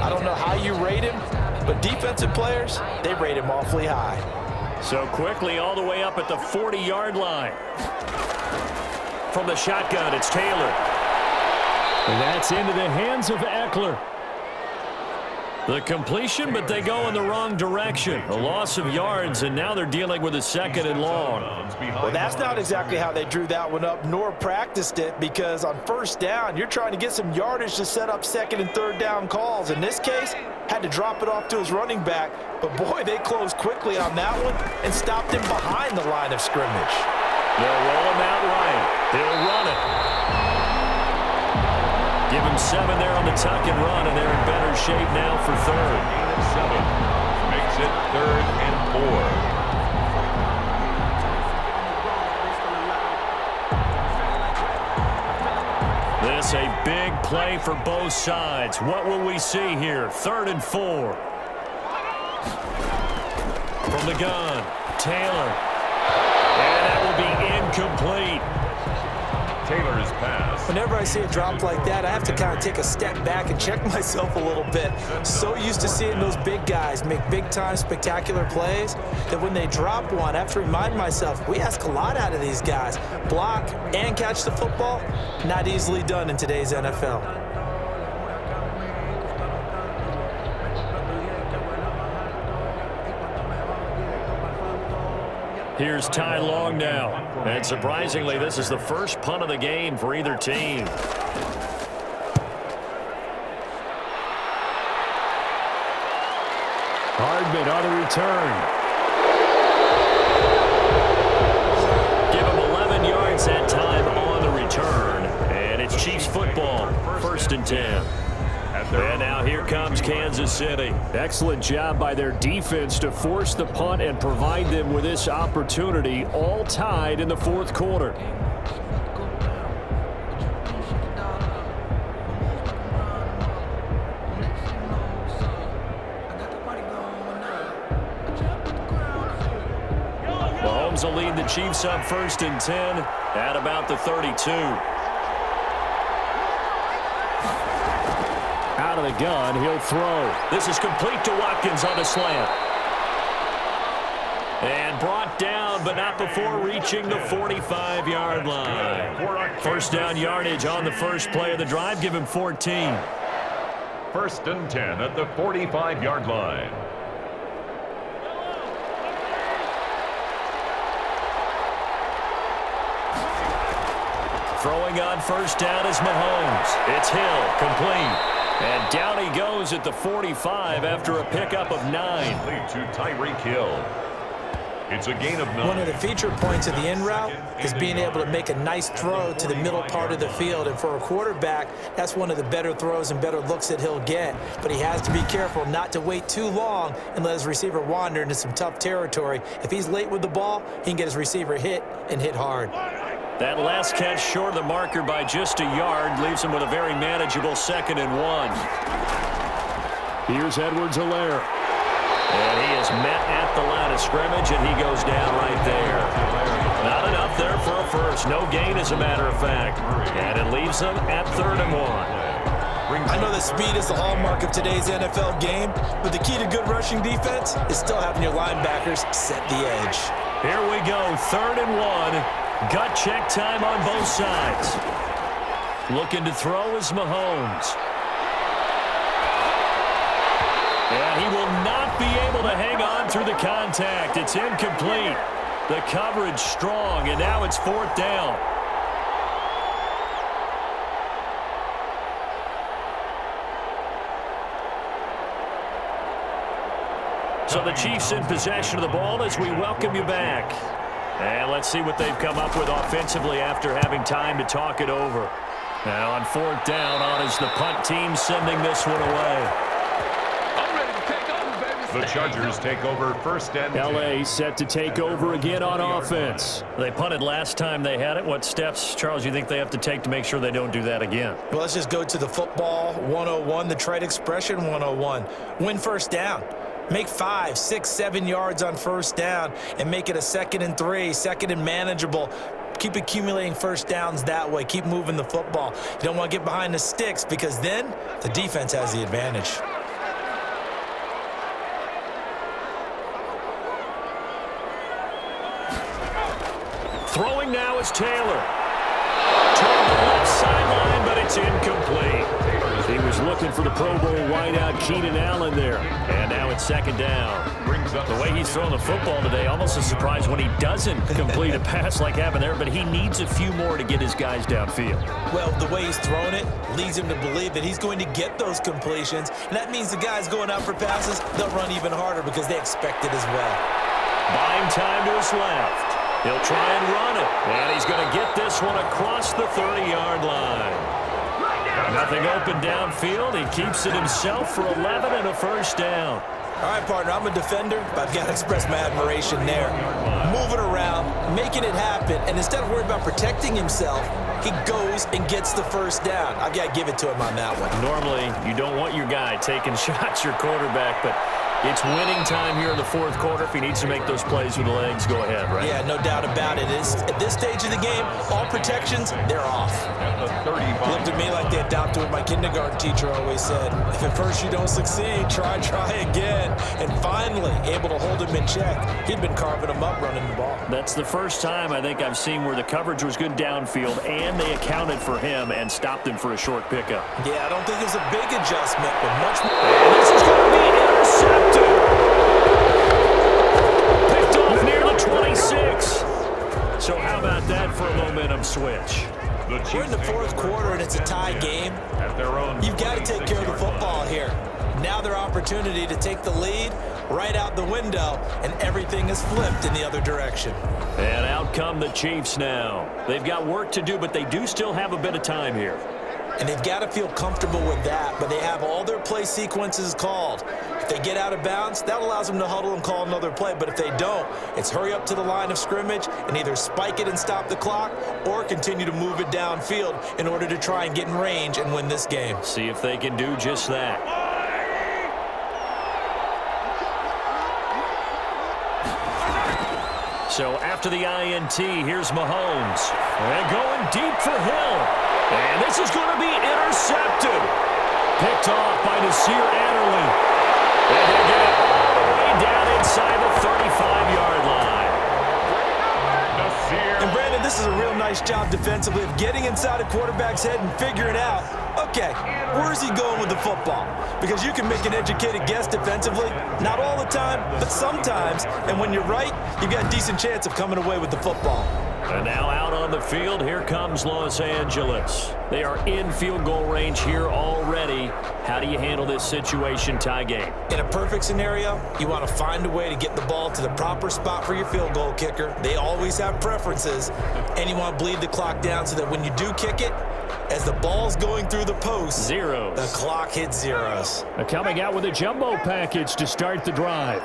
I don't know how you rate him, but defensive players, they rate him awfully high. So quickly all the way up at the 40-yard line. From the shotgun, it's Taylor. And that's into the hands of Eckler. The completion, but they go in the wrong direction. A loss of yards, and now they're dealing with a 2nd and long. Well, that's not exactly how they drew that one up, nor practiced it, because on first down, you're trying to get some yardage to set up 2nd and 3rd down calls. In this case, had to drop it off to his running back, but boy, they closed quickly on that one and stopped him behind the line of scrimmage. They'll roll him out right. He'll run it. Give him 7 there on the tuck and run, and they're in better shape now for 3rd. Gain of 7 makes it 3rd and 4. This a big play for both sides. What will we see here? 3rd and 4. From the gun, Taylor. And that will be incomplete. Taylor's pass. Whenever I see a drop like that, I have to kind of take a step back and check myself a little bit. So used to seeing those big guys make big-time spectacular plays that when they drop one, I have to remind myself, we ask a lot out of these guys. Block and catch the football, not easily done in today's NFL. Here's Ty Long now. And surprisingly, this is the first punt of the game for either team. Hardman on the return. Give him 11 yards that time on the return. And it's Chiefs football, 1st and 10. And now here comes Kansas City. Excellent job by their defense to force the punt and provide them with this opportunity, all tied in the 4th quarter. Mahomes will lead the Chiefs up 1st and 10 at about the 32. Out of the gun, he'll throw. This is complete to Watkins on the slant. And brought down, but not before reaching the 45-yard line. 1st down yardage on the first play of the drive. Give him 14. 1st and 10 at the 45-yard line. Throwing on 1st down is Mahomes. It's Hill, complete. And down he goes at the 45 after a pickup of 9. Complete to Tyreek Hill. It's a gain of 9. One of the feature points of the in route is being able to make a nice throw to the middle part of the field. And for a quarterback, that's one of the better throws and better looks that he'll get. But he has to be careful not to wait too long and let his receiver wander into some tough territory. If he's late with the ball, he can get his receiver hit and hit hard. That last catch short of the marker by just a yard leaves him with a very manageable 2nd and 1. Here's Edwards-Helaire. And he is met at the line of scrimmage, and he goes down right there. Not enough there for a first. No gain, as a matter of fact. And it leaves them at 3rd and 1. I know that speed is the hallmark of today's NFL game, but the key to good rushing defense is still having your linebackers set the edge. Here we go, 3rd and 1. Gut check time on both sides. Looking to throw is Mahomes. And he will not be able to hang on through the contact. It's incomplete. The coverage strong, and now it's 4th down. So the Chiefs in possession of the ball as we welcome you back. And let's see what they've come up with offensively after having time to talk it over. Now on 4th down, on is the punt team sending this one away. The Chargers take over 1st and 10. LA set to take over again on offense. They punted last time they had it. What steps, Charles, you think they have to take to make sure they don't do that again? Well, let's just go to the football 101, the trade expression 101. Win 1st down. Make 5, 6, 7 yards on 1st down and make it a 2nd and 3, 2nd and manageable. Keep accumulating 1st downs that way. Keep moving the football. You don't want to get behind the sticks because then the defense has the advantage. Throwing now is Taylor. Toward the left sideline, but it's incomplete. He was looking for the Pro Bowl wideout Keenan Allen there. And now it's 2nd down. The way he's throwing the football today, almost a surprise when he doesn't complete a pass like happened there, but he needs a few more to get his guys downfield. Well, the way he's thrown it leads him to believe that he's going to get those completions, and that means the guys going out for passes, they'll run even harder because they expect it as well. Buying time to his left. He'll try and run it, and he's going to get this one across the 30-yard line. Nothing open downfield. He keeps it himself for 11 and a 1st down. All right, partner, I'm a defender, but I've got to express my admiration there. Moving around, making it happen, and instead of worrying about protecting himself, he goes and gets the 1st down. I've got to give it to him on that one. Normally, you don't want your guy taking shots, your quarterback, but it's winning time here in the 4th quarter. If he needs to make those plays with the legs, go ahead, right? Yeah, no doubt about it. At this stage of the game, all protections, they're off. Looked at me like they adopted what my kindergarten teacher always said. If at first you don't succeed, try again. And finally, able to hold him in check. He'd been carving him up running the ball. That's the first time I think I've seen where the coverage was good downfield, and they accounted for him and stopped him for a short pickup. Yeah, I don't think it was a big adjustment, but much more. And this is going to be intercepted. Picked off near the 26. So how about that for a momentum switch? We're in the 4th quarter, and it's a tie game. You've got to take care of the football here. Now their opportunity to take the lead right out the window, and everything is flipped in the other direction. And out come the Chiefs now. They've got work to do, but they do still have a bit of time here. And they've got to feel comfortable with that, but they have all their play sequences called. If they get out of bounds, that allows them to huddle and call another play. But if they don't, it's hurry up to the line of scrimmage and either spike it and stop the clock or continue to move it downfield in order to try and get in range and win this game. See if they can do just that. So after the INT, here's Mahomes. And going deep for Hill. And this is going to be intercepted. Picked off by Nasir Adderley. And he'll get it all the way down inside the 35-yard line. And Brandon, this is a real nice job defensively of getting inside a quarterback's head and figuring out, okay, where is he going with the football? Because you can make an educated guess defensively, not all the time, but sometimes. And when you're right, you've got a decent chance of coming away with the football. And now out on the field, here comes Los Angeles. They are in field goal range here already. How do you handle this situation, tie game? In a perfect scenario, you want to find a way to get the ball to the proper spot for your field goal kicker. They always have preferences. And you want to bleed the clock down so that when you do kick it, as the ball's going through the post, zeros. The clock hits zeros. Coming out with a jumbo package to start the drive.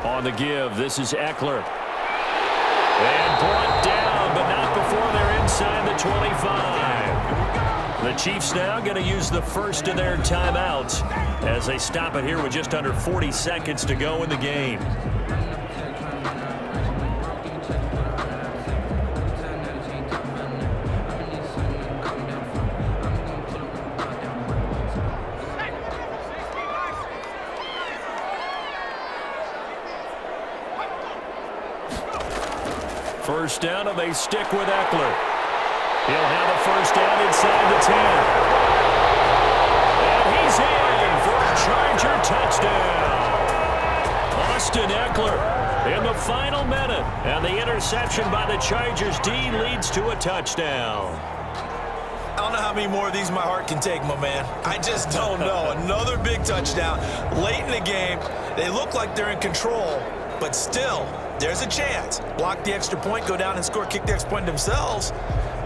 On the give, this is Eckler. And brought down, but not before they're inside the 25. The Chiefs now going to use the first of their timeouts as they stop it here with just under 40 seconds to go in the game. First down, and they stick with Eckler. He'll have a first down inside the 10. And he's in for a Charger touchdown. Austin Eckler in the final minute. And the interception by the Chargers D leads to a touchdown. I don't know how many more of these my heart can take, my man. I just don't know. Another big touchdown late in the game. They look like they're in control, but still, there's a chance. Block the extra point, go down and score, kick the extra point themselves.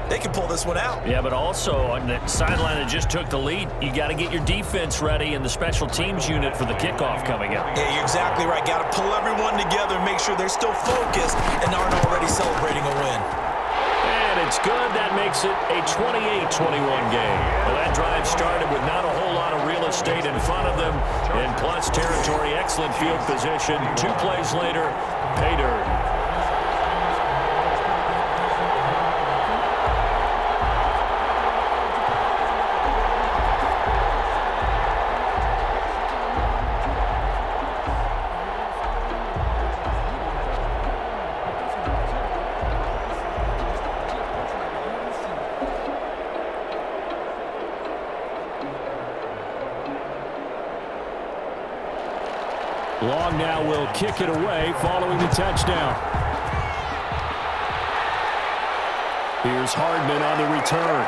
They can pull this one out. Yeah, but also on the sideline that just took the lead, you got to get your defense ready and the special teams unit for the kickoff coming up. Yeah, you're exactly right. Got to pull everyone together and make sure they're still focused and aren't already celebrating a win. And it's good. That makes it a 28-21 game. Well, that drive started with not a whole lot of real estate in front of them. In plus territory, excellent field position. 2 plays later, pay dirt. Long now will kick it away following the touchdown. Here's Hardman on the return.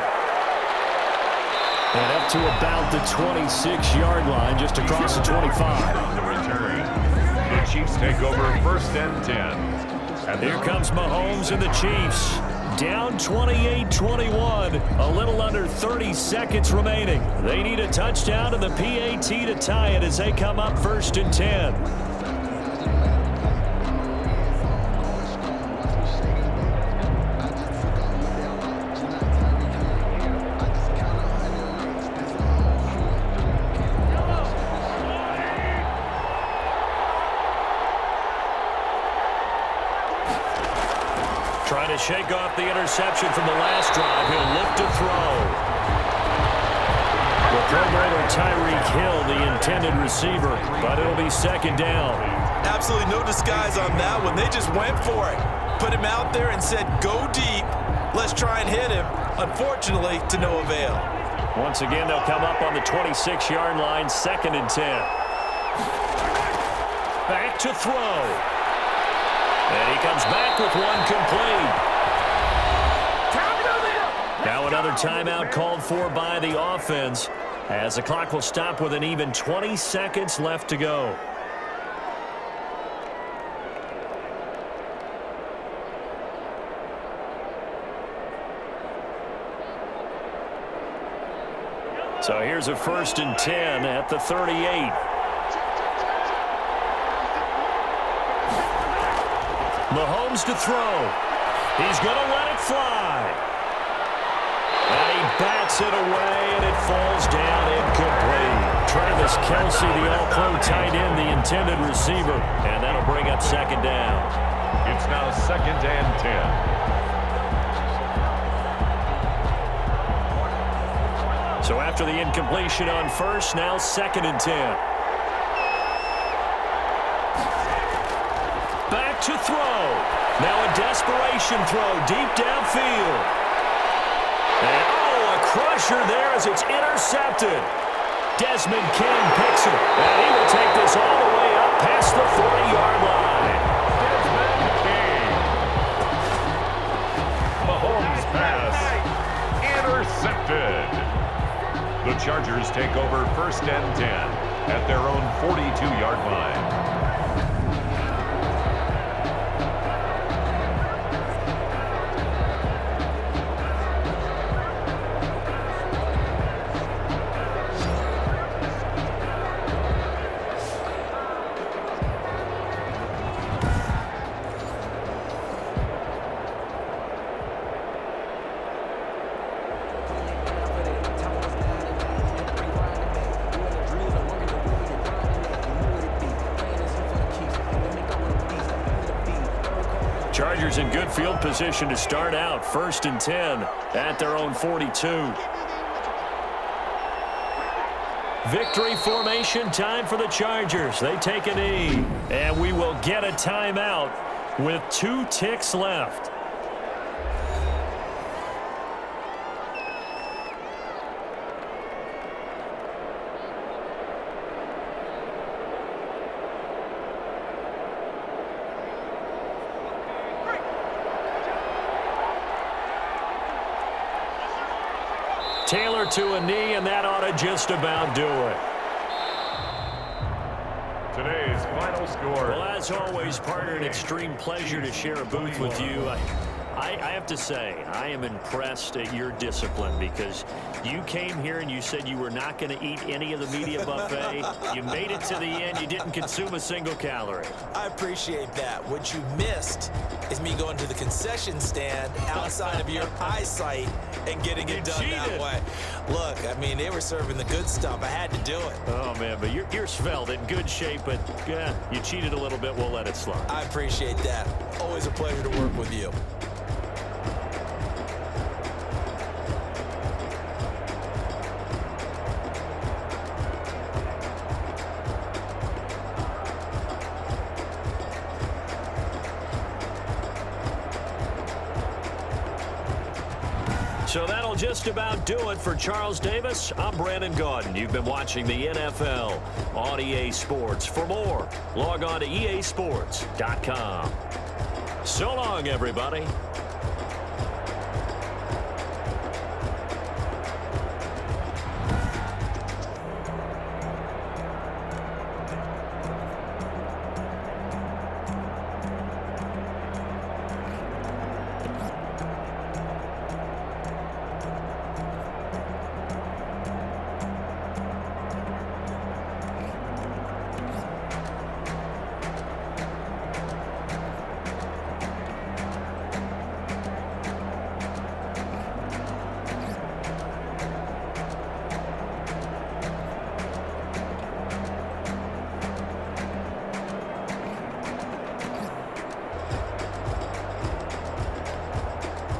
And up to about the 26-yard line, just across the 25. On the return, the Chiefs take over first and 10. And here comes Mahomes and the Chiefs. Down 28-21, a little under 30 seconds remaining. They need a touchdown and the PAT to tie it as they come up first and 10. Trying to shake off the interception from the last drive. He'll look to throw. The Pro Bowler Tyreek Hill, the intended receiver, but it'll be second down. Absolutely no disguise on that one. They just went for it. Put him out there and said, go deep. Let's try and hit him. Unfortunately, to no avail. Once again, they'll come up on the 26-yard line, second and 10. Back to throw. And he comes back with one complete. Now another timeout called for by the offense as the clock will stop with an even 20 seconds left to go. So here's a first and 10 at the 38. Mahomes to throw. He's going to let it fly. And he bats it away, and it falls down incomplete. Travis Kelce, the all-pro tight end, the intended receiver. And that'll bring up second down. It's now second and 10. So after the incompletion on first, now second and 10. Back to throw. Now a desperation throw deep downfield. And a crusher there as it's intercepted. Desmond King picks it. And he will take this all the way up past the 40-yard line. Desmond King. Mahomes pass. Intercepted. The Chargers take over first and 10 at their own 42-yard line. Chargers in good field position to start out. First and 10 at their own 42. Victory formation time for the Chargers. They take a knee. And we will get a timeout with 2 ticks left. Taylor to a knee, and that ought to just about do it. Today's final score. Well, as always, partner, an extreme pleasure to share a booth with you. I have to say, I am impressed at your discipline because you came here and you said you were not going to eat any of the media buffet. You made it to the end. You didn't consume a single calorie. I appreciate that. What you missed is me going to the concession stand outside of your eyesight and getting it done that way. Look, I mean, they were serving the good stuff. I had to do it. Oh, man, but you're svelte, in good shape, but you cheated a little bit. We'll let it slide. I appreciate that. Always a pleasure to work with you. So that'll just about do it for Charles Davis. I'm Brandon Gaudin. You've been watching the NFL on EA Sports. For more, log on to easports.com. So long, everybody.